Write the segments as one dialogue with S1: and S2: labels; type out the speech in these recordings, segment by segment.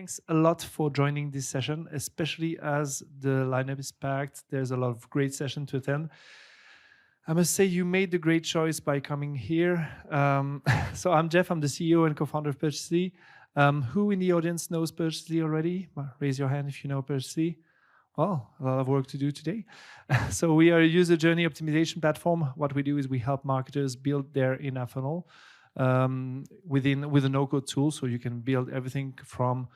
S1: Thanks a lot for joining this session, especially as the lineup is packed. There's a lot of great sessions to attend. I must say you made the great choice by coming here. So I'm Jeff, I'm the CEO and co-founder of Purchasely. Who in the audience knows Purchasely already? Raise your hand if you know Purchasely. Well, a lot of work to do today. So we are a user journey optimization platform. What we do is we help marketers build their in-app funnel with a no-code tool, so you can build everything from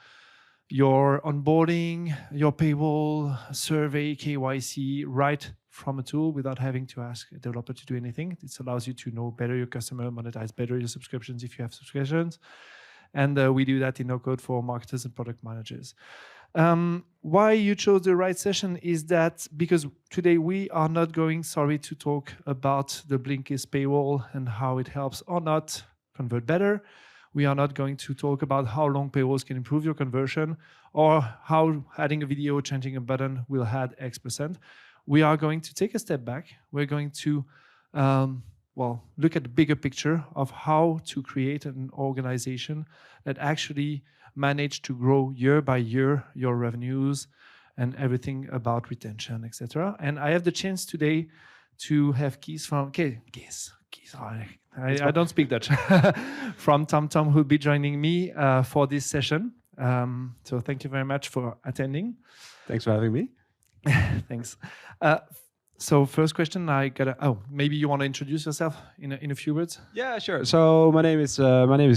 S1: your onboarding, your paywall, survey, KYC, right from a tool without having to ask a developer to do anything. This allows you to know better your customer, monetize better your subscriptions if you have subscriptions. And we do that in no-code for marketers and product managers. Why you chose the right session is that because today we are not going, to talk about the Blinkist paywall and how it helps or not convert better. We are not going to talk about how long paywalls can improve your conversion or how adding a video, changing a button will add X%. We are going to take a step back. We're going to look at the bigger picture of how to create an organization that actually manage to grow year by year your revenues and everything about retention, etc. And I have the chance today to have Kees from Kees. I don't speak Dutch. From TomTom, who'll be joining me for this session. So thank you very much for attending.
S2: Thanks for having me.
S1: Thanks. So first question, maybe you want to introduce yourself in a few words?
S2: Yeah, sure. So my name is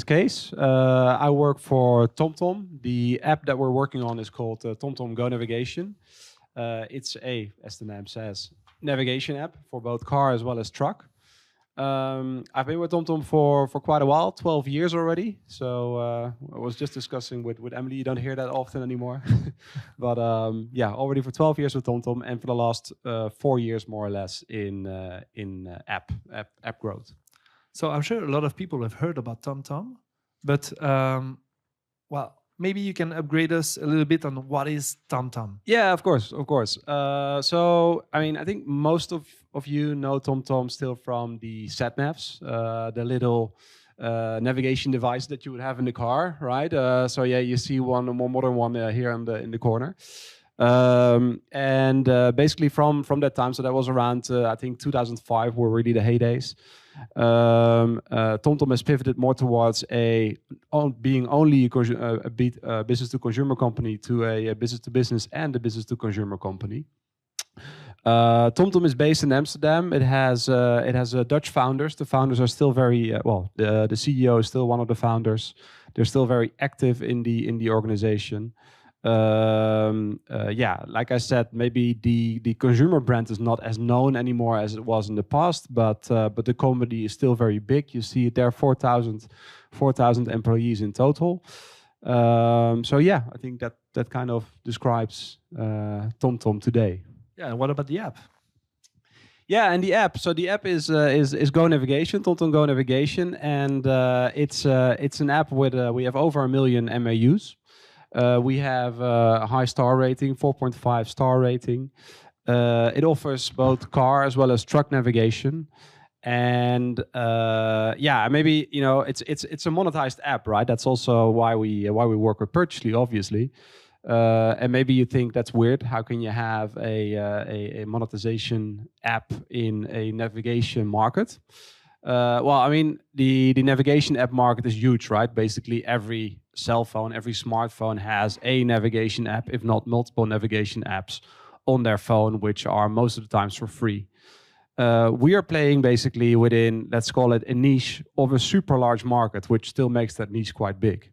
S2: Kees. I work for TomTom. The app that we're working on is called TomTom Go Navigation. It's as the name says, navigation app for both car as well as truck. I've been with TomTom for quite a while, 12 years already. So I was just discussing with Emily, you don't hear that often anymore. But already for 12 years with TomTom and for the last 4 years more or less in app growth.
S1: So I'm sure a lot of people have heard about TomTom, but maybe you can upgrade us a little bit on what is TomTom.
S2: Yeah, of course. So, I mean, I think most of you know TomTom still from the sat-navs, the little navigation device that you would have in the car, right? So yeah, you see one more modern one here in the corner. Basically from that time, so that was around, I think 2005 were really the heydays. TomTom has pivoted more towards being only a business-to-consumer company to a business-to-business and a business-to-consumer company. TomTom is based in Amsterdam. It has Dutch founders. The founders are still very the CEO is still one of the founders. They're still very active in the organization. Like I said, maybe the consumer brand is not as known anymore as it was in the past, but the company is still very big. You see it there, 4,000 employees in total. I think that kind of describes TomTom today.
S1: Yeah, and what about the app?
S2: Yeah, and the app. So the app is Go Navigation, TomTom Go Navigation, and it's an app with we have over 1 million MAUs. We have a high star rating, 4.5 star rating. It offers both car as well as truck navigation, and maybe it's a monetized app, right? That's also why we work with Purchasely, obviously. And maybe you think that's weird. How can you have a monetization app in a navigation market? I mean, the navigation app market is huge, right? Basically, every cell phone, every smartphone has a navigation app, if not multiple navigation apps on their phone, which are most of the times for free. We are playing basically within, let's call it a niche of a super large market, which still makes that niche quite big.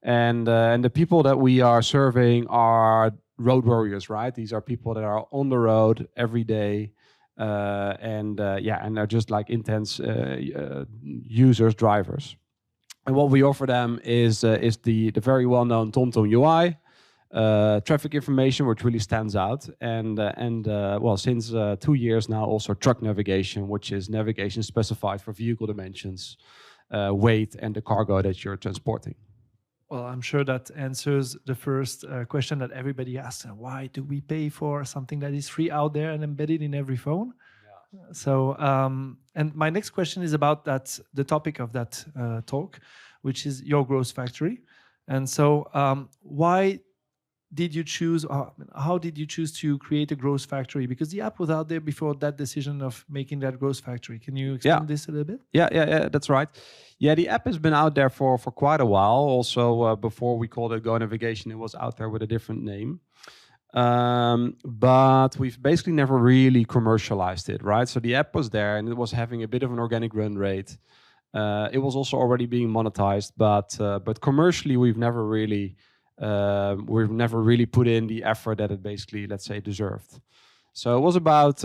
S2: And the people that we are serving are road warriors, right? These are people that are on the road every day. And they're just like intense users, drivers. And what we offer them is the very well-known TomTom UI, traffic information, which really stands out, and since 2 years now, also truck navigation, which is navigation specified for vehicle dimensions, weight, and the cargo that you're transporting.
S1: Well, I'm sure that answers the first question that everybody asks. Why do we pay for something that is free out there and embedded in every phone? Yeah. So, and my next question is about the topic of that talk, which is your growth factory. And so, why did you choose? How did you choose to create a growth factory? Because the app was out there before that decision of making that growth factory. Can you explain this a little bit?
S2: Yeah, that's right. Yeah, the app has been out there for quite a while. Also, before we called it Go Navigation, it was out there with a different name. But we've basically never really commercialized it, right? So the app was there and it was having a bit of an organic run rate. It was also already being monetized, but commercially we've never really put in the effort that it basically, let's say, deserved. So it was about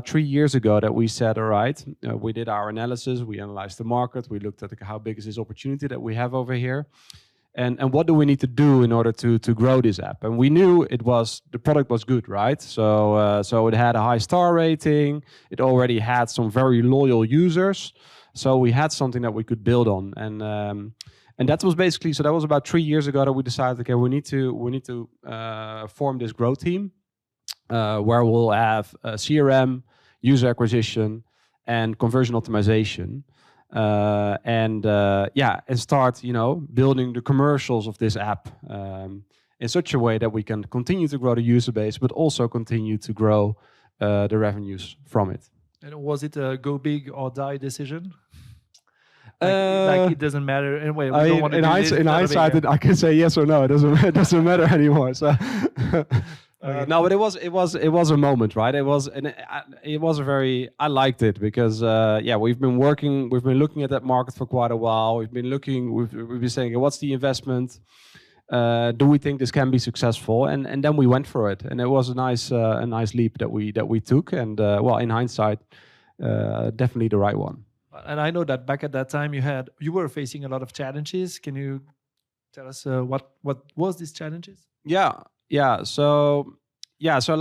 S2: 3 years ago that we said, all right, we did our analysis, we analyzed the market, we looked at how big is this opportunity that we have over here. And what do we need to do in order to grow this app? And we knew the product was good, right? So it had a high star rating. It already had some very loyal users. So we had something that we could build on. And that was basically, so that was about 3 years ago that we decided, okay, we need to form this growth team where we'll have CRM, user acquisition, and conversion optimization. And start, building the commercials of this app in such a way that we can continue to grow the user base, but also continue to grow the revenues from it.
S1: And was it a go big or die decision? Like it doesn't matter anyway.
S2: In hindsight, I can say yes or no. It doesn't matter anymore. So. No, but it was a moment, right? It was a very, I liked it because we've been looking at that market for quite a while. We've been saying, what's the investment? Do we think this can be successful? And then we went for it, and it was a nice leap that we took. And in hindsight, definitely the right one.
S1: And I know that back at that time you were facing a lot of challenges. Can you tell us what was these challenges?
S2: So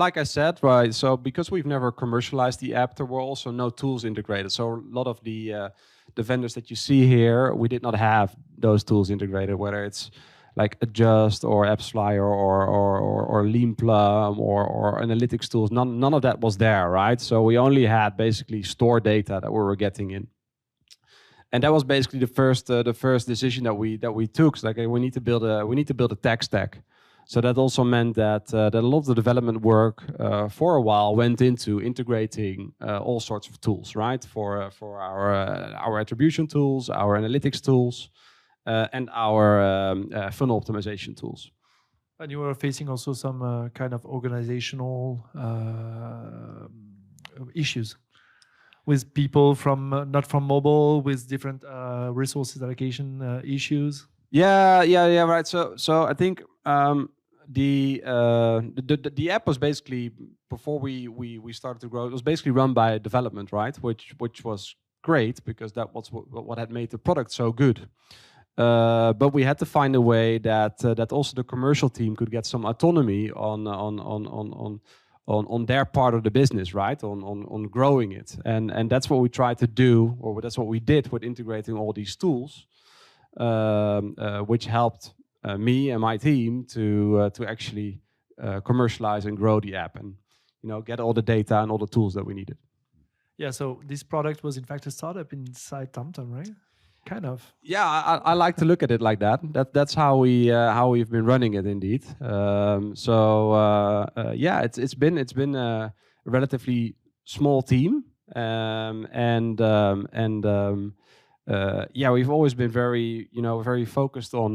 S2: like I said, right, so because we've never commercialized the app, there were also no tools integrated. So a lot of the vendors that you see here, we did not have those tools integrated, whether it's like Adjust or AppsFlyer or Leanplum or analytics tools. None of that was there, right? So we only had basically store data that we were getting in. And that was basically the first decision that we took. So like, we need to build a tech stack. So that also meant that a lot of the development work for a while went into integrating all sorts of tools, right? For our attribution tools, our analytics tools, and our funnel optimization tools.
S1: And you were facing also some kind of organizational issues with people from not from mobile, with different resources allocation issues.
S2: Yeah, right. So I think the app was basically, before we started to grow, it was basically run by development, right? Which was great because that was what had made the product so good. But we had to find a way that also the commercial team could get some autonomy on their part of the business, right? On growing it, and that's what we tried to do, or that's what we did with integrating all these tools. Which helped me and my team to actually commercialize and grow the app, and get all the data and all the tools that we needed.
S1: Yeah. So this product was in fact a startup inside TomTom, right? Kind of.
S2: Yeah, I like to look at it like that. That's how we've been running it, indeed. It's been a relatively small team, we've always been very focused on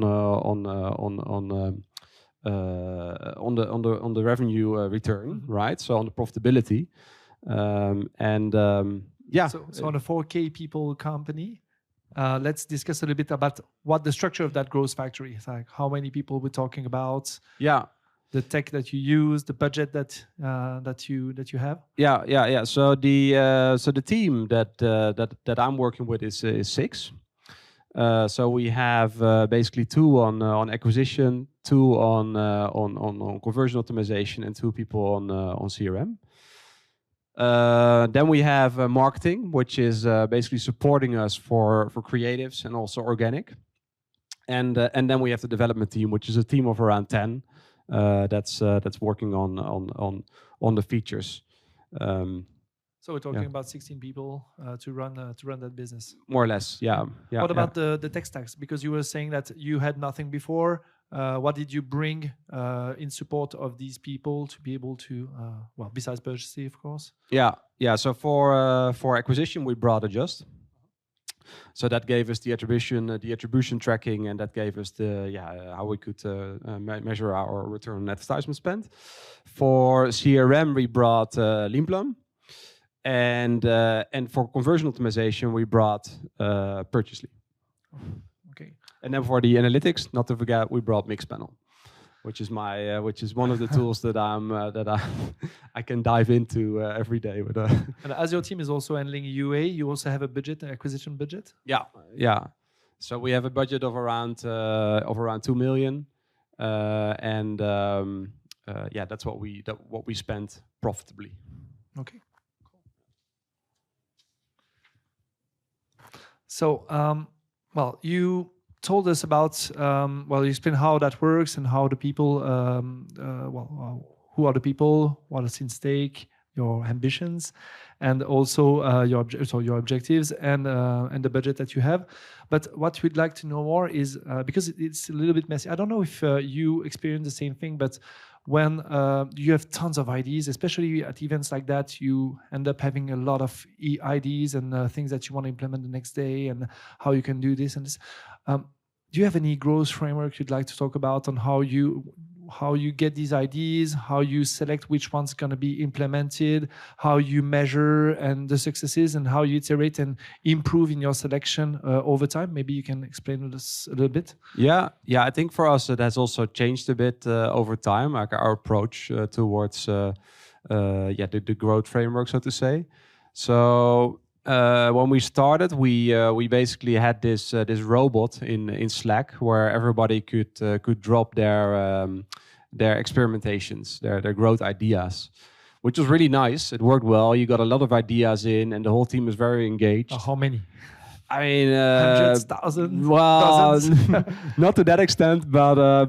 S2: the revenue return, right? So on the profitability,
S1: So on a 4K people company, let's discuss a little bit about what the structure of that growth factory is like. How many people we're talking about?
S2: Yeah.
S1: The tech that you use, the budget that you have.
S2: Yeah. So the team that I'm working with is 6. So we have basically 2 on acquisition, 2 on conversion optimization, and 2 people on CRM. Then we have marketing, which is basically supporting us for creatives and also organic. And then we have the development team, which is a team of around 10. That's working on the features.
S1: So we're talking about 16 people to run that business.
S2: More or less, yeah.
S1: What about the tech stacks? Because you were saying that you had nothing before. What did you bring in support of these people to be able to, besides purchasing, of course?
S2: Yeah. So for acquisition, we brought Adjust. So that gave us the attribution tracking, and that gave us how we could measure our return on advertisement spend. For CRM, we brought Leanplum, and for conversion optimization, we brought Purchasely.
S1: Okay.
S2: And then for the analytics, not to forget, we brought Mixpanel, which is one of the tools that I can dive into every day with.
S1: And as your team is also handling UA, you also have a budget, an acquisition budget.
S2: Yeah. So we have a budget of around 2 million, that's what we spent profitably.
S1: Okay. So, you told us about, you explained how that works and how the people, who are the people, what is in stake, your ambitions, and also your objectives and the budget that you have. But what we'd like to know more is, because it's a little bit messy, I don't know if you experience the same thing, but when you have tons of ideas, especially at events like that, you end up having a lot of ideas and things that you want to implement the next day and how you can do this and this. Do you have any growth framework you'd like to talk about on how you get these ideas, how you select which one's going to be implemented, how you measure and the successes, and how you iterate and improve in your selection over time? Maybe you can explain this a little bit.
S2: Yeah. I think for us it has also changed a bit over time, like our approach towards the growth framework, so to say. So when we started, we basically had this robot in Slack where everybody could drop their experimentations, their growth ideas, which was really nice. It worked well. You got a lot of ideas in, and the whole team was very engaged.
S1: How many?
S2: I mean,
S1: hundreds, thousands,
S2: well,
S1: dozens.
S2: Not to that extent, but a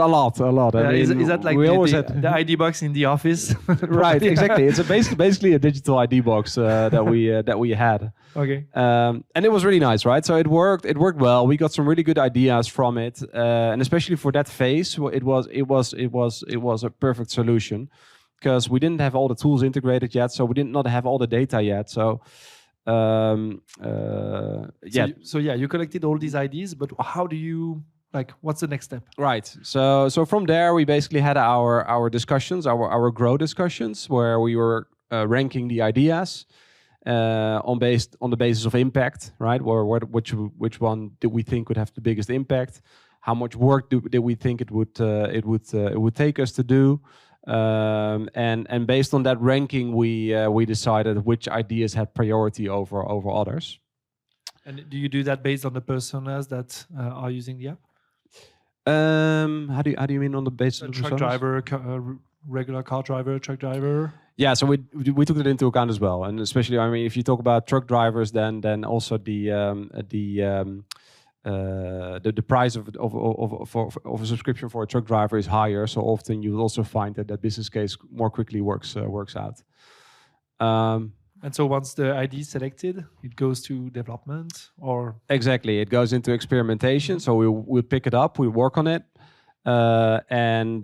S2: lot. I mean,
S1: is that like the ID box in the office?
S2: Right, exactly. It's basically a digital ID box that we had.
S1: Okay.
S2: And it was really nice, right? So it worked well. We got some really good ideas from it, and especially for that phase, it was a perfect solution because we didn't have all the tools integrated yet, so we did not have all the data yet. So.
S1: You collected all these ideas, but how do you what's the next step?
S2: Right. So from there we basically had our discussions, our grow discussions, where we were ranking the ideas on the basis of impact, right? Which one did we think would have the biggest impact? How much work did we think it would take us to do? And based on that ranking, we decided which ideas had priority over others.
S1: And do you do that based on the personas that are using the app?
S2: How do you mean on the basis of the
S1: truck driver, regular car driver, truck driver?
S2: Yeah, so we took that into account as well, and especially, I mean, if you talk about truck drivers, then also the price of a subscription for a truck driver is higher, so often you will also find that business case more quickly works out.
S1: And so once the ID is selected, it goes to development, or
S2: exactly, it goes into experimentation. So we'll pick it up, we work on it, and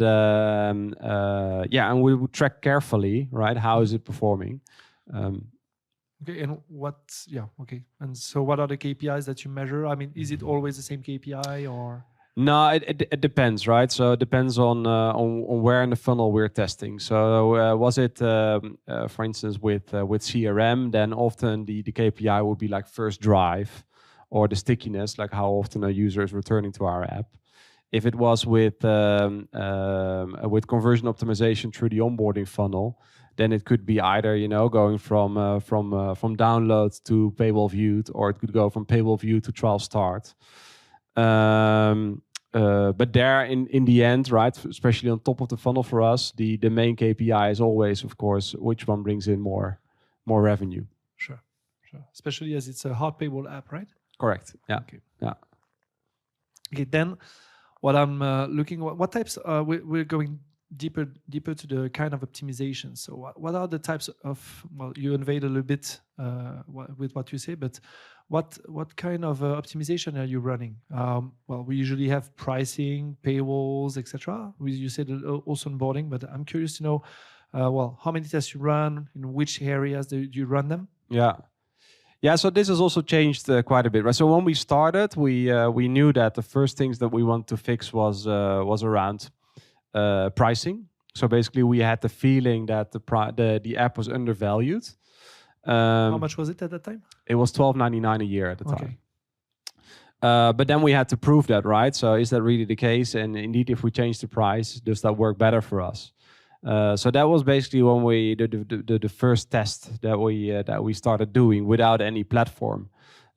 S2: we will track carefully, right? How is it performing?
S1: Okay, and and so what are the KPIs that you measure? I mean, is it always the same KPI or?
S2: No, it depends, right? So it depends on where in the funnel we're testing. So was it, for instance, with CRM, then often the KPI would be like first drive, or the stickiness, like how often a user is returning to our app. If it was with conversion optimization through the onboarding funnel, then it could be either, going from download to paywall viewed, or it could go from paywall viewed to trial start. But there, in the end, right, especially on top of the funnel for us, the main KPI is always, of course, which one brings in more revenue.
S1: Sure. Especially as it's a hard paywall app, right?
S2: Correct. Yeah.
S1: Okay.
S2: Yeah.
S1: Okay. Then, what I'm looking at, what types we're going deeper to the kind of optimization. So what are the types of, well, you invade a little bit with what you say, but what kind of optimization are you running? Well, we usually have pricing, paywalls, etc. You said also onboarding, but I'm curious to know, well, how many tests you run, in which areas do you run them?
S2: Yeah, so this has also changed quite a bit, right? So when we started, we knew that the first things that we wanted to fix was around pricing. So basically, we had the feeling that the app was undervalued.
S1: How much was it at that time?
S2: It was $12.99 a year at the
S1: Okay.
S2: time. But then we had to prove that, right? So is that really the case? And indeed, if we change the price, does that work better for us? So that was basically when we the first test that we started doing without any platform.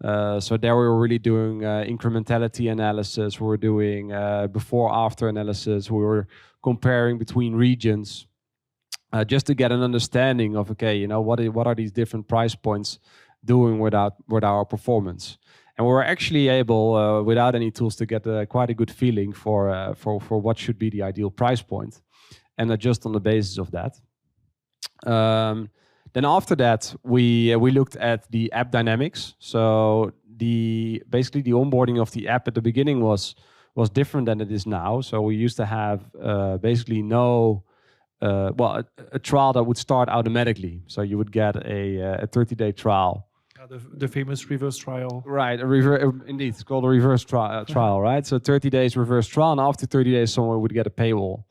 S2: So there we were really doing incrementality analysis. We were doing before-after analysis. We were comparing between regions just to get an understanding of, okay, you know, what are these different price points doing with our performance. And we were actually able, without any tools, to get quite a good feeling for what should be the ideal price point, and adjust on the basis of that. Then after that, we looked at the app dynamics. So basically the onboarding of the app at the beginning was different than it is now. So we used to have basically a trial that would start automatically. So you would get a 30-day trial.
S1: The famous reverse trial.
S2: Right, indeed, it's called a reverse trial, right? So 30 days reverse trial, and after 30 days, someone would get a paywall.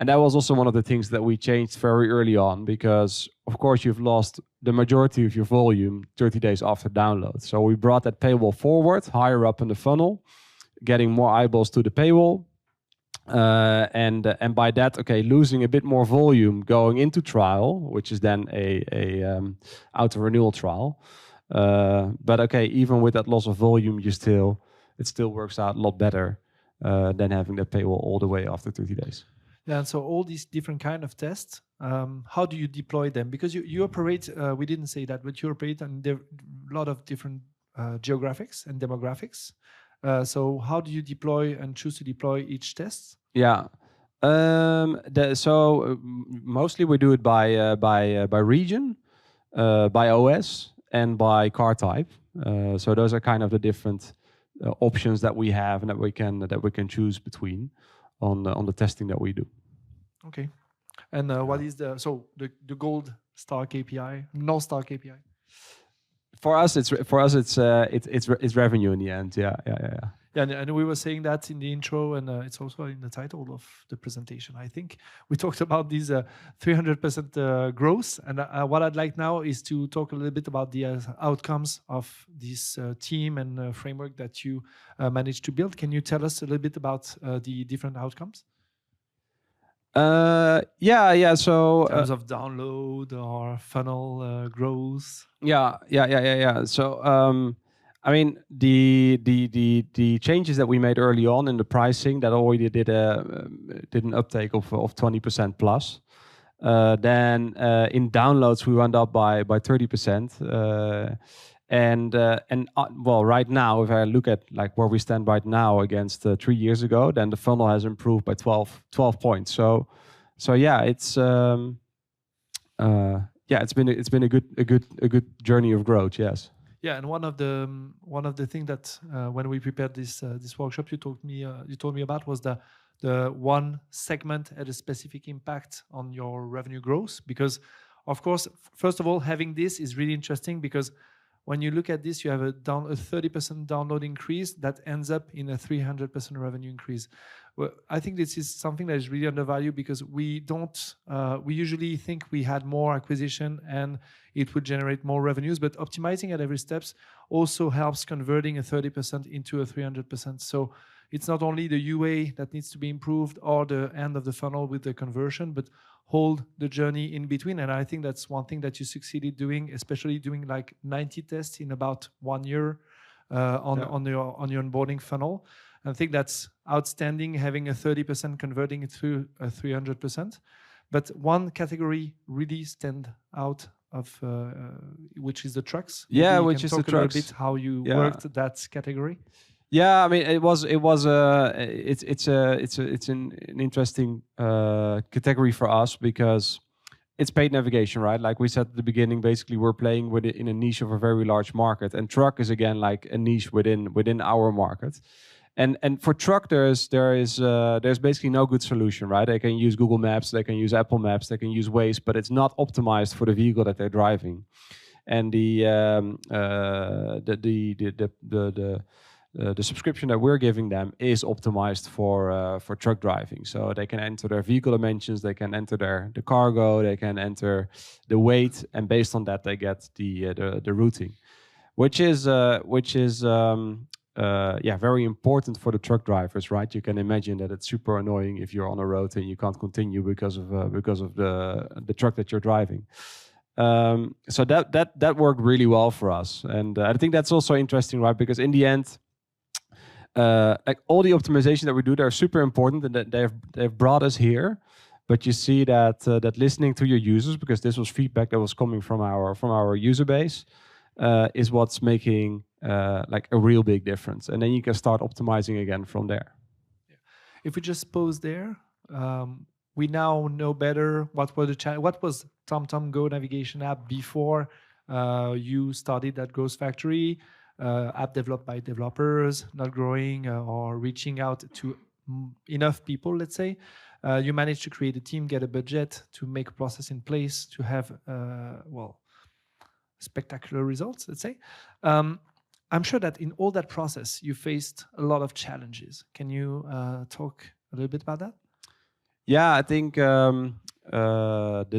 S2: And that was also one of the things that we changed very early on, because of course you've lost the majority of your volume 30 days after download. So we brought that paywall forward, higher up in the funnel, getting more eyeballs to the paywall. And by that, okay, losing a bit more volume going into trial, which is then a auto renewal trial. But okay, even with that loss of volume, it still works out a lot better than having that paywall all the way after 30 days.
S1: Yeah, and so all these different kind of tests, how do you deploy them? Because you operate, we didn't say that, but you operate on a lot of different geographics and demographics. So how do you deploy and choose to deploy each test?
S2: Yeah. Mostly we do it by region, by OS, and by car type. So those are kind of the different options that we have and that we can choose between on the testing that we do.
S1: Okay. And what is the gold star KPI, North Star KPI?
S2: For us, it's revenue in the end. Yeah.
S1: Yeah, and we were saying that in the intro, and it's also in the title of the presentation. I think we talked about these 300% growth, and what I'd like now is to talk a little bit about the outcomes of this team and framework that you managed to build. Can you tell us a little bit about the different outcomes?
S2: Yeah. So
S1: in terms of download or funnel growth.
S2: Yeah. So I mean, the changes that we made early on in the pricing that already did an uptake of 20% plus. Then in downloads we went up by 30%. Well, right now, if I look at like where we stand right now against 3 years ago, then the funnel has improved by 12 points. So yeah, it's been a good journey of growth. Yes.
S1: Yeah, and one of the things that when we prepared this workshop, you told me about was the one segment had a specific impact on your revenue growth. Because, of course, first of all, having this is really interesting because when you look at this, you have a 30% download increase that ends up in a 300% revenue increase. Well, I think this is something that is really undervalued because we usually think we had more acquisition and it would generate more revenues, but optimizing at every steps also helps converting a 30% into a 300%. So it's not only the UA that needs to be improved or the end of the funnel with the conversion, but hold the journey in between. And I think that's one thing that you succeeded doing, especially doing like 90 tests in about 1 year on your onboarding funnel. And I think that's outstanding, having a 30% converting it through a 300%. But one category really stand out of which is the trucks.
S2: Yeah,
S1: Maybe
S2: which is the trucks.
S1: Maybe you can talk a little bit how you worked that category.
S2: Yeah, I mean, it's an interesting category for us because it's paid navigation, right? Like we said at the beginning, basically we're playing with it in a niche of a very large market, and truck is again like a niche within our market. And for truck, there's basically no good solution, right? They can use Google Maps, they can use Apple Maps, they can use Waze, but it's not optimized for the vehicle that they're driving. And the subscription that we're giving them is optimized for truck driving. So they can enter their vehicle dimensions, they can enter the cargo, they can enter the weight, and based on that they get the routing, which is very important for the truck drivers, right? You can imagine that it's super annoying if you're on a road and you can't continue because of the truck that you're driving. So that worked really well for us, and I think that's also interesting, right? Because in the end, like all the optimization that we do, they're super important, and that they've brought us here. But you see that listening to your users, because this was feedback that was coming from our user base, is what's making like a real big difference, and then you can start optimizing again from there.
S1: If we just pause there, we now know better what was TomTom Go navigation app before you started at Growth Factory. App developed by developers, not growing or reaching out to enough people, let's say. You managed to create a team, get a budget, to make a process in place, to have, spectacular results, let's say. I'm sure that in all that process, you faced a lot of challenges. Can you talk a little bit about that?
S2: Yeah, I think one of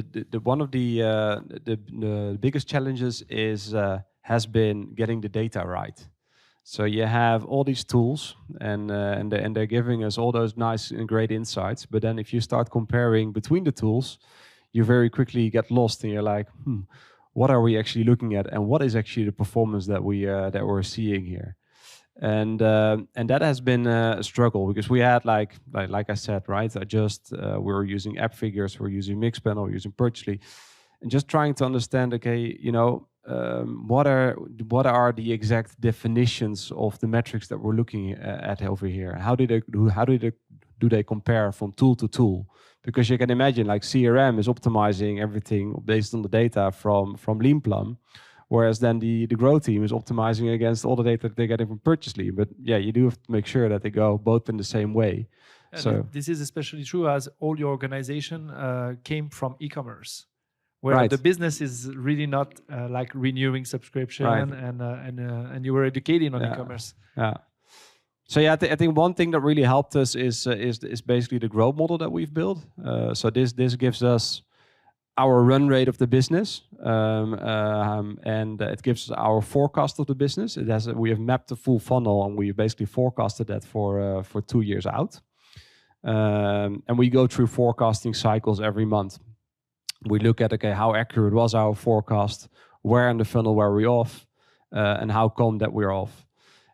S2: the biggest challenges has been getting the data right. So you have all these tools, and they're giving us all those nice and great insights. But then if you start comparing between the tools, you very quickly get lost, and you're like, what are we actually looking at, and what is actually the performance that we're seeing here? And that has been a struggle, because we had like I said, right? We were using app figures, we're using Mixpanel, we're using Purchasely, and just trying to understand, okay, what are the exact definitions of the metrics that we're looking at over here? How do they compare from tool to tool? Because you can imagine, like CRM is optimizing everything based on the data from Leanplum, whereas then the growth team is optimizing against all the data that they're getting from Purchasely. But yeah, you do have to make sure that they go both in the same way.
S1: And so this is especially true as all your organization came from e-commerce, where the business is really not like renewing subscription, and you were educating on e-commerce.
S2: Yeah. So yeah, I think one thing that really helped us is basically the growth model that we've built. So this gives us our run rate of the business, and it gives us our forecast of the business. We have mapped the full funnel, and we basically forecasted that for 2 years out. And we go through forecasting cycles every month. We look at, okay, how accurate was our forecast, where in the funnel were we off, and how come that we're off.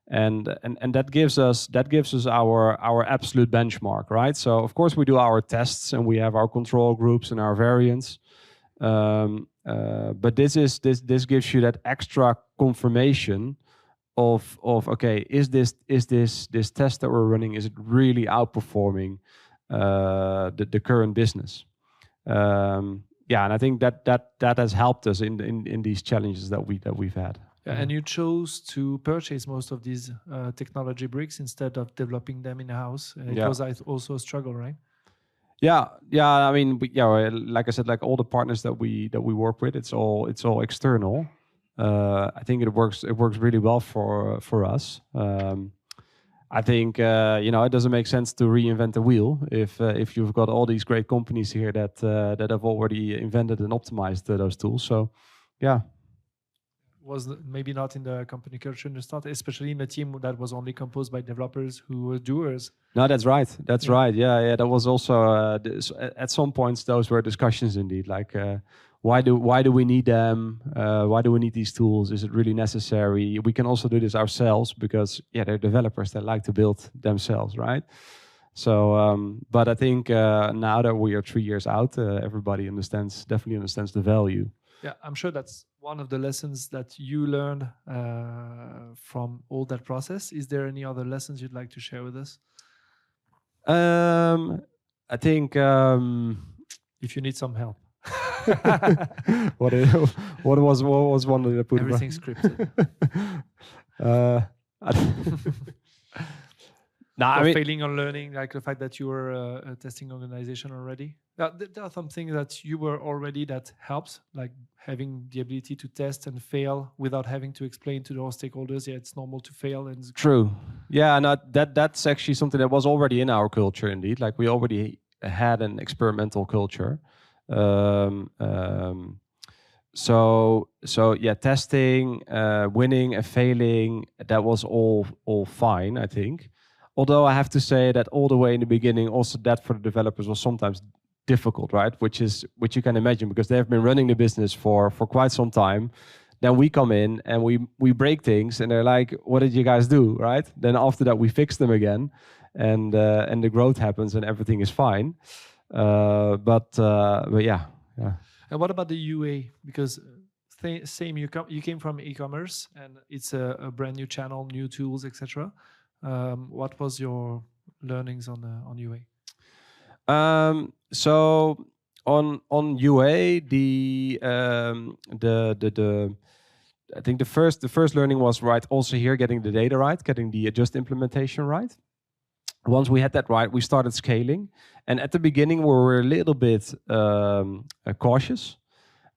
S2: And that gives us our absolute benchmark, right? So of course we do our tests, and we have our control groups and our variants. But this gives you that extra confirmation of okay, is this test that we're running, is it really outperforming the current business? And I think that has helped us in these challenges that we've had.
S1: Yeah, and you chose to purchase most of these technology bricks instead of developing them in-house. It was also a struggle, right?
S2: Yeah. I mean, like I said, like all the partners that we work with, it's all external. I think it works really well for us. I think it doesn't make sense to reinvent the wheel if you've got all these great companies here that have already invented and optimized those tools. So, yeah.
S1: Was maybe not in the company culture in the start, especially in a team that was only composed by developers who were doers.
S2: No, that's right. That's right. Yeah. That was also at some points those were discussions indeed. Like, why do we need them? Why do we need these tools? Is it really necessary? We can also do this ourselves because they're developers that like to build themselves, right? So, but I think now that we are 3 years out, everybody definitely understands the value.
S1: Yeah, I'm sure that's one of the lessons that you learned from all that process. Is there any other lessons you'd like to share with us?
S2: I think
S1: if you need some help.
S2: what was one that I put?
S1: Everything's scripted. I mean, failing on learning, like the fact that you were a testing organization already. There are some things that you were already that helps, like having the ability to test and fail without having to explain to those stakeholders. Yeah, it's normal to fail. And
S2: true. Yeah, and that's actually something that was already in our culture. Indeed, like we already had an experimental culture. So yeah, testing, winning and failing, that was all fine, I think. Although I have to say that all the way in the beginning, also that for the developers was sometimes difficult, right? Which you can imagine, because they have been running the business for quite some time. Then we come in and we break things, and they're like, "What did you guys do?" Right? Then after that, we fix them again, and the growth happens, and everything is fine. But yeah.
S1: And what about the UA? Because same, you came from e-commerce, and it's a brand new channel, new tools, etc. What was your learnings on UA?
S2: So on UA, I think the first learning was right. Also here, getting the data right, getting the adjust implementation right. Once we had that right, we started scaling. And at the beginning, we were a little bit cautious.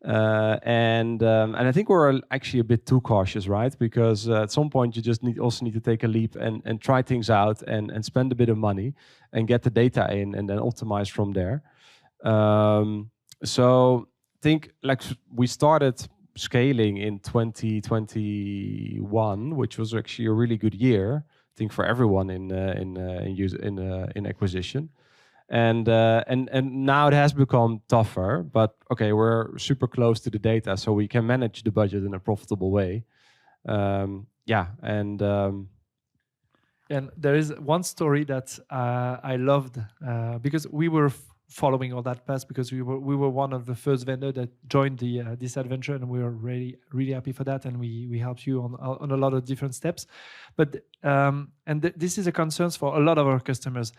S2: And I think we're actually a bit too cautious, right? Because at some point you just need to take a leap and try things out and spend a bit of money and get the data in and then optimize from there. So I think like we started scaling in 2021, which was actually a really good year, I think, for everyone in acquisition. And now it has become tougher, but okay, we're super close to the data, so we can manage the budget in a profitable way. Yeah, and
S1: there is one story that I loved because we were following all that path, because we were one of the first vendor that joined this adventure, and we were really happy for that, and we helped you on a lot of different steps. But this is a concern for a lot of our customers.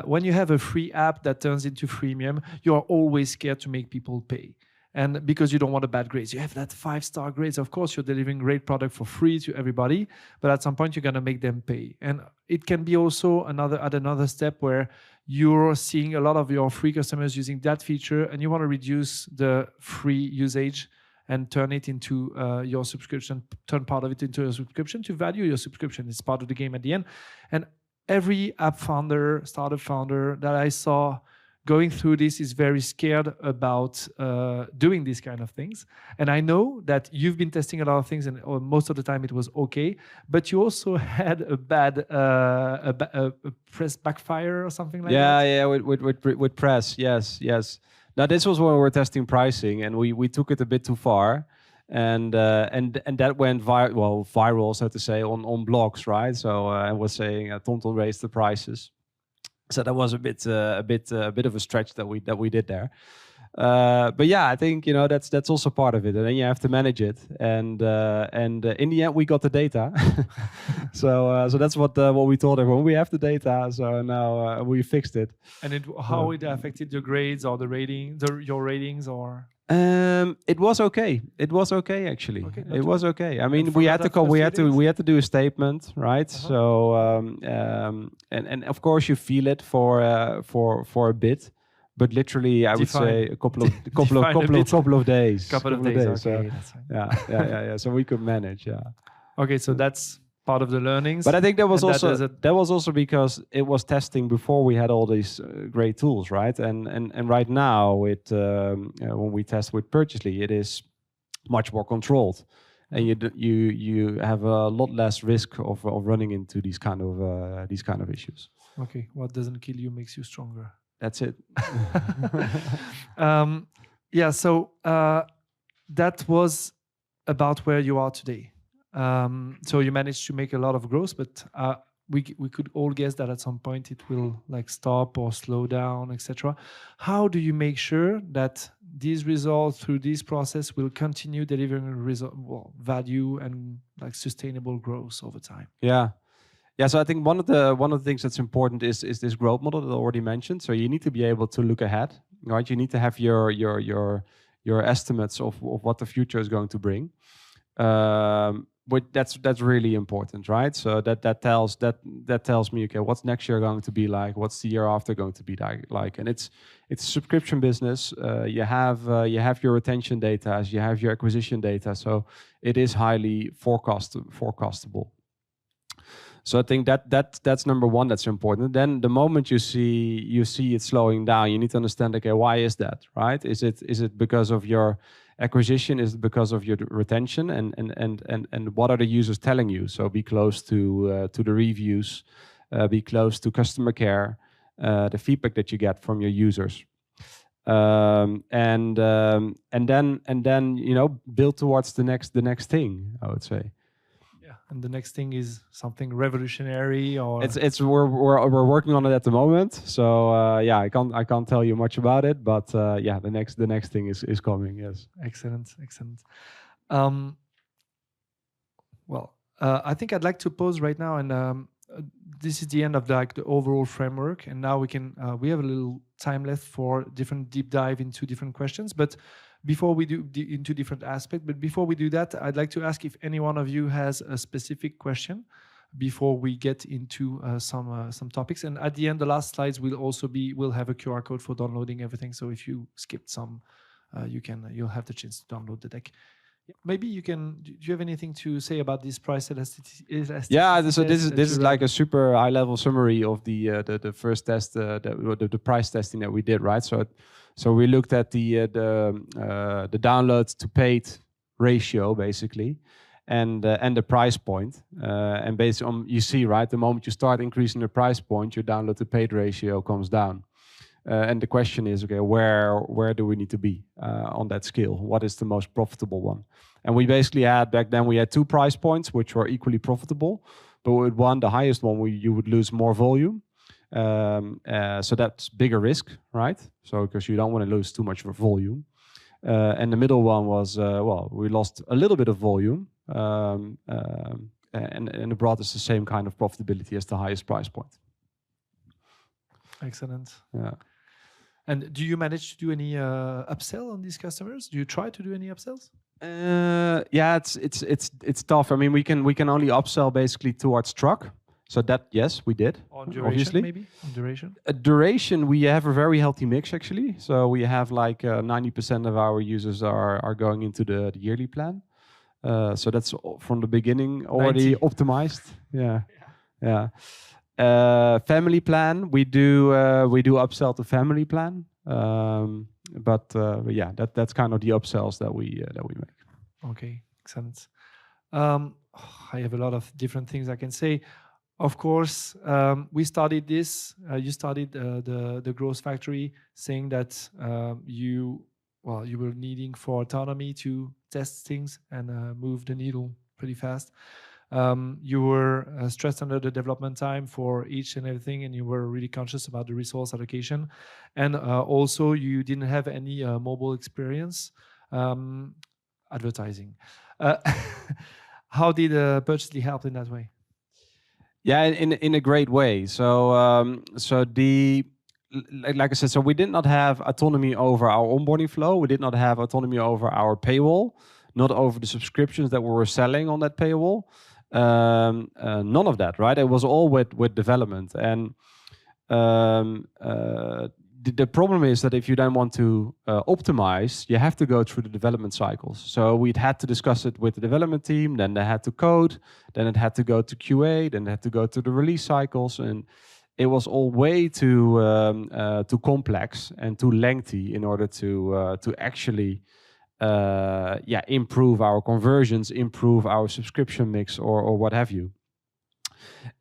S1: When you have a free app that turns into freemium, you are always scared to make people pay. And because you don't want a bad grades, you have that 5-star grades. Of course, you're delivering great product for free to everybody, but at some point you're gonna make them pay. And it can be also another step where you're seeing a lot of your free customers using that feature, and you want to reduce the free usage and turn it into your subscription, turn part of it into a subscription to value your subscription. It's part of the game at the end. And every app founder, startup founder that I saw going through this is very scared about doing these kind of things. And I know that you've been testing a lot of things, and most of the time it was okay, but you also had a bad a press backfire or something like that.
S2: Yeah, with press, yes. Now this was when we were testing pricing, and we took it a bit too far, and that went viral, so to say, on blogs, right? So I was saying TomTom raised the prices. So that was a bit of a stretch that we did there, but yeah, I think that's also part of it, and then you have to manage it, and in the end we got the data, so that's what we told everyone. We have the data, so now we fixed it.
S1: And how it affected your grades or the rating, your ratings, or?
S2: It was okay. It was okay, actually.
S1: Okay,
S2: it was okay. I mean, we had to do a statement, right? So and of course you feel it for a bit, but literally I would say a couple of days.
S1: Couple of days. Okay,
S2: so,
S1: that's fine.
S2: Yeah. So we could manage. Yeah.
S1: Okay, so that's part of the learnings.
S2: But I think that was also because it was testing before we had all these great tools, right? And right now when we test with Purchasely, it is much more controlled, and you have a lot less risk of running into these kind of issues.
S1: Okay, what doesn't kill you makes you stronger.
S2: That's it.
S1: Yeah. So that was about where you are today. So you managed to make a lot of growth, but we could all guess that at some point it will like stop or slow down, etc. How do you make sure that these results through this process will continue delivering value and like sustainable growth over time?
S2: Yeah, so I think one of the things that's important is this growth model that I already mentioned. So you need to be able to look ahead, right? You need to have your estimates of what the future is going to bring. But that's really important, right? So that tells me, okay, what's next year going to be like? What's the year after going to be like? And it's a subscription business. You have your retention data, you have your acquisition data, so it is highly forecastable. So I think that's number one. That's important. Then the moment you see it slowing down, you need to understand, okay, why is that, right? Is it because of your acquisition? Is it because of your retention? And what are the users telling you? So be close to the reviews, be close to customer care, the feedback that you get from your users, and then build towards the next thing, I would say.
S1: And the next thing is something revolutionary, or
S2: we're working on it at the moment. So I can't tell you much about it, but the next thing is coming. Yes.
S1: Excellent. I think I'd like to pause right now, and this is the end of the overall framework. And now we have a little time left for different deep dive into different questions, but. Before we do into different aspects, but before we do that, I'd like to ask if any one of you has a specific question before we get into some topics. And at the end, the last slides we'll have a QR code for downloading everything. So if you skipped some, you'll have the chance to download the deck. Maybe you can. Do you have anything to say about this price elasticity?
S2: Yeah, so this is like a super high level summary of the first test, the price testing that we did, right? So we looked at the download to paid ratio basically, and the price point, and based on, you see, right, the moment you start increasing the price point, your download to paid ratio comes down. And the question is, okay, where do we need to be on that scale? What is the most profitable one? And we basically had, back then we had two price points which were equally profitable, but with one, the highest one, you would lose more volume. So that's bigger risk, right? So because you don't want to lose too much of volume. And the middle one was, we lost a little bit of volume, and it brought us the same kind of profitability as the highest price point.
S1: Excellent.
S2: Yeah.
S1: And do you manage to do any upsell on these customers? Do you try to do any upsells?
S2: Yeah, it's tough. I mean, we can only upsell basically towards truck. So that, yes, we did.
S1: On duration,
S2: obviously.
S1: maybe? On duration?
S2: Duration, we have a very healthy mix, actually. So we have like 90% of our users are going into the yearly plan. So that's from the beginning already 90. Optimized. Yeah. Family plan, we do upsell to family plan. But yeah, that's kind of the upsells that we make.
S1: Okay, excellent. I have a lot of different things I can say. Of course, we started this. You started the Growth Factory, saying that you were needing for autonomy to test things and move the needle pretty fast. You were stressed under the development time for each and everything, and you were really conscious about the resource allocation. And also, you didn't have any mobile experience advertising. How did Purchasely help in that way?
S2: Yeah, in a great way. So like I said, so we did not have autonomy over our onboarding flow. We did not have autonomy over our paywall, not over the subscriptions that we were selling on that paywall. None of that, right? It was all with development. And the problem is that if you then want to optimize, you have to go through the development cycles. So we'd had to discuss it with the development team, then they had to code, then it had to go to QA, then it had to go to the release cycles, and it was all way too complex and too lengthy in order to actually improve our conversions, improve our subscription mix, or what have you.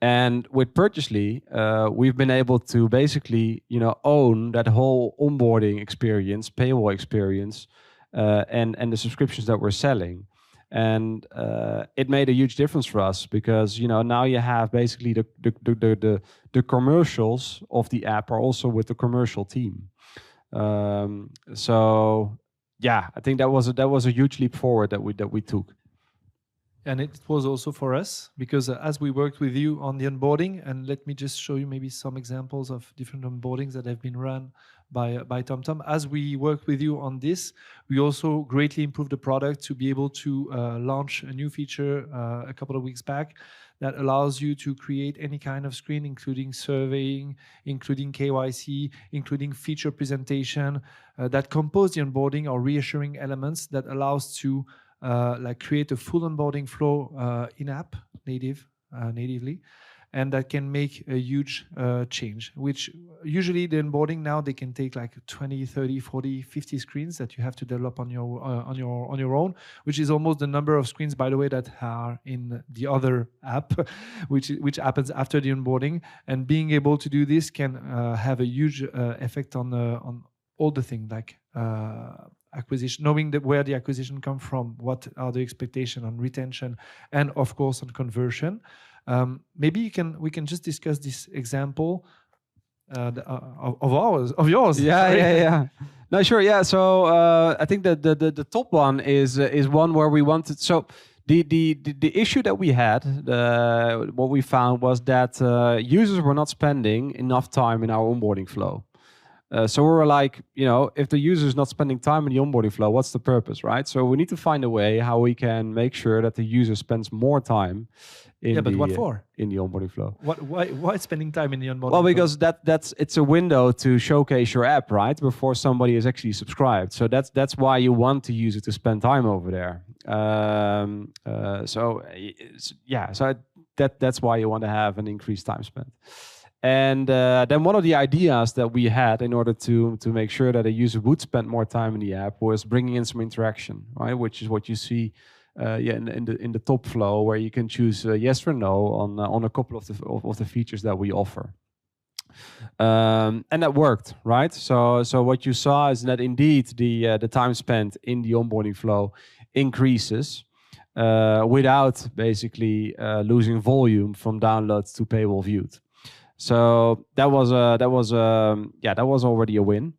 S2: And with Purchasely, we've been able to basically, own that whole onboarding experience, paywall experience, and the subscriptions that we're selling. And it made a huge difference for us because now you have basically the commercials of the app are also with the commercial team. So yeah, I think that was a huge leap forward that we took.
S1: And it was also for us because as we worked with you on the onboarding, and let me just show you maybe some examples of different onboardings that have been run by TomTom. As we worked with you on this, we also greatly improved the product to be able to launch a new feature a couple of weeks back that allows you to create any kind of screen, including surveying, including KYC, including feature presentation, that compose the onboarding or reassuring elements that allows to like create a full onboarding flow in-app natively, and that can make a huge change, which usually the onboarding now they can take like 20, 30, 40, 50 screens that you have to develop on your own, which is almost the number of screens, by the way, that are in the other app, which happens after the onboarding. And being able to do this can have a huge effect on all the things like acquisition, knowing where the acquisition come from, what are the expectations on retention, and of course on conversion. Maybe we can just discuss this example of yours.
S2: Yeah. No, sure. Yeah. So I think that the top one is one where we wanted. So the issue that we had, what we found was that users were not spending enough time in our onboarding flow. So we were like, if the user is not spending time in the onboarding flow, what's the purpose, right? So we need to find a way how we can make sure that the user spends more time in
S1: what for?
S2: In the onboarding flow.
S1: Why spending time in the onboarding
S2: Well,
S1: flow?
S2: because it's a window to showcase your app, right? Before somebody is actually subscribed. So that's why you want the user to spend time over there. So that's why you want to have an increased time spent. And then one of the ideas that we had in order to make sure that a user would spend more time in the app was bringing in some interaction, right? Which is what you see in the top flow, where you can choose yes or no on a couple of the features that we offer. And that worked, right? So what you saw is that indeed the time spent in the onboarding flow increases without basically losing volume from downloads to paywall viewed. So that was already a win.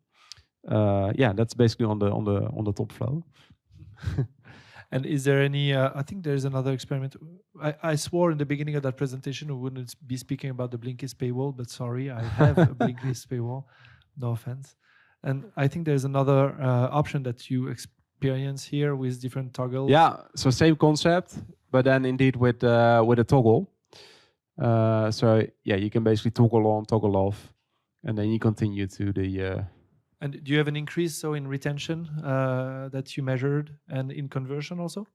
S2: That's basically on the top flow.
S1: And is there any? I think there's another experiment. I swore in the beginning of that presentation we wouldn't be speaking about the Blinkist paywall, but sorry, I have a Blinkist paywall. No offense. And I think there's another option that you experience here with different toggles.
S2: Yeah. So same concept, but then indeed with a toggle. So yeah, you can basically toggle on, toggle off, and then you continue to the.
S1: And do you have an increase in retention that you measured, and in conversion also?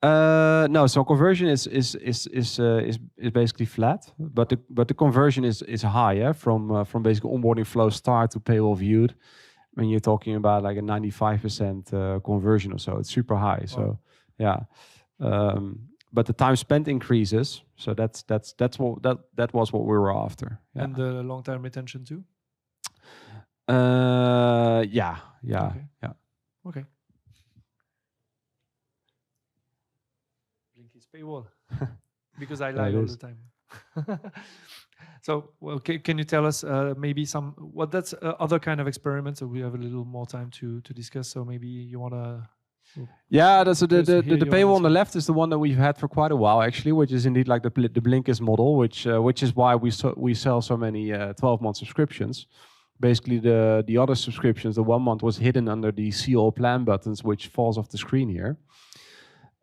S2: No, so conversion is basically flat, but the conversion is higher from basically onboarding flow start to paywall viewed. When you're talking about like a 95% conversion or so, it's super high. So yeah. But the time spent increases, so that was what we were after. Yeah.
S1: And the long-term retention too.
S2: Yeah.
S1: Okay. Blinkist paywall, because I lie all the time. So, well, can you tell us maybe that's other kind of experiments? So we have a little more time to discuss. So maybe you want to.
S2: Yeah, that's the paywall on the left is the one that we've had for quite a while actually, which is indeed like the Blinkist model, which is why we sell so many 12-month subscriptions. Basically, the other subscriptions, the 1 month was hidden under the see all plan buttons, which falls off the screen here.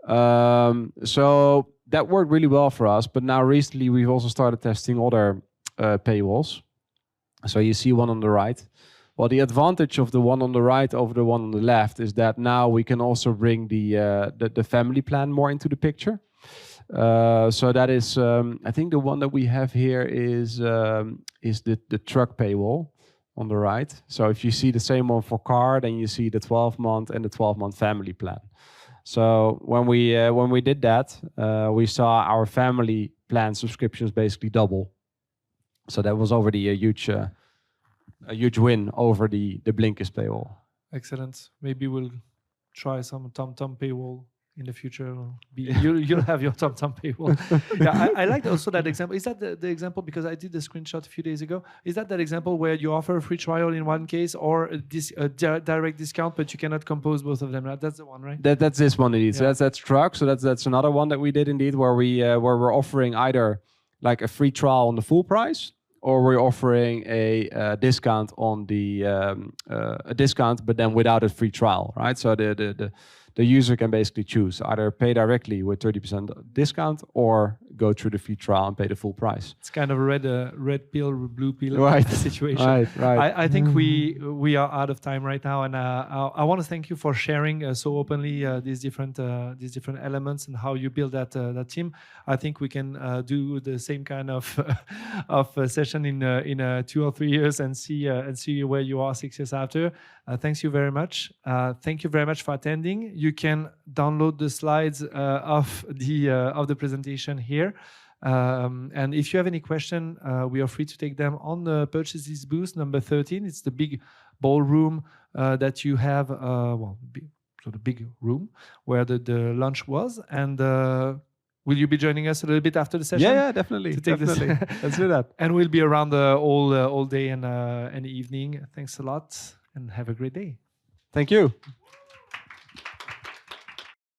S2: So that worked really well for us, but now recently we've also started testing other paywalls. So you see one on the right. Well, the advantage of the one on the right over the one on the left is that now we can also bring the family plan more into the picture. So that is, I think the one that we have here is the truck paywall on the right. So if you see the same one for car, then you see the 12-month and the 12-month family plan. So when we did that, we saw our family plan subscriptions basically double. So that was already a huge win over the Blinkist paywall.
S1: Excellent. Maybe we'll try some TomTom paywall in the future, you'll have your TomTom paywall. Yeah, I liked also that example. Is that the example, because I did the screenshot a few days ago, is that example where you offer a free trial in one case or a direct discount, but you cannot compose both of them, right? That's the one, right?
S2: That's this one indeed.
S1: Yeah.
S2: So that's truck. So that's another one that we did indeed, where we're offering either like a free trial on the full price, or we're offering a discount on the a discount, but then without a free trial, right? So the user can basically choose either pay directly with 30% discount or go through the free trial and pay the full price.
S1: It's kind of a red pill, blue pill
S2: Right.
S1: situation.
S2: Right.
S1: I think we are out of time right now, and I want to thank you for sharing so openly these different elements and how you build that team. I think we can do the same kind of session in 2 or 3 years and see where you are 6 years after. Thanks you very much. Thank you very much for attending. You can download the slides of the presentation here. And if you have any question, we are free to take them on the purchases booth number 13. It's the big ballroom that you have, big room where the lunch was. And will you be joining us a little bit after the session?
S2: Yeah, definitely.
S1: To take
S2: definitely.
S1: This
S2: Let's do that.
S1: And we'll be around all day and evening. Thanks a lot, and have a great day.
S2: Thank you.